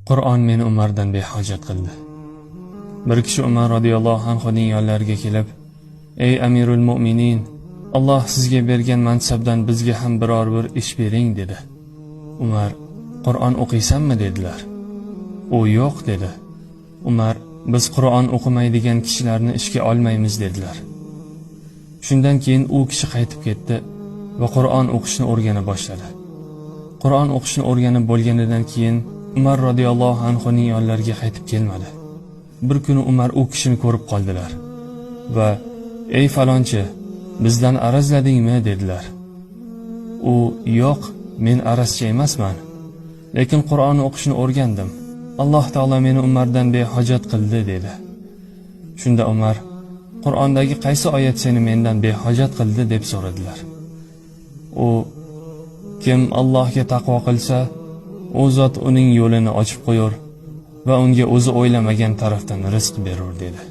Qur'on meni Umardan behojat qildi. Bir kishi Umar radhiyallohu anhuning yonlariga kelib, "Ey Amirul Mu'minin, Alloh sizga bergan mansabdan bizga ham biror bir ish bering" dedi. Umar, "Qur'on o'qiysanmi?" dedilar. U "Yo'q" dedi. Umar, "Biz Qur'on o'qimaydigan kishilarni ishga olmaymiz" dedilar. Shundan keyin u kishi qaytib ketdi va Qur'on o'qishni o'rgana boshladi. Qur'on o'qishni o'rganib bo'lganidan keyin Umar radhiyallohu anhuning yonlariga qaytib kelmadi. Bir kuni Umar u kishini ko'rib qoldilar va "Ey falonchi, bizdan arazladingmi?" dedilar. U "Yo'q, men arazchi emasman, lekin Qur'on o'qishni o'rgandim. Alloh taolo meni Umardan behojat qildi" dedi. Shunda Umar, "Qur'ondagi qaysi oyat seni mendan behojat qildi?" deb so'radilar. U "Kim Allohga taqvo qilsa, u zot uning yo'lini ochib qo'yur va unga o'zi o'ylamagan tarafdan rizq berur" dedi.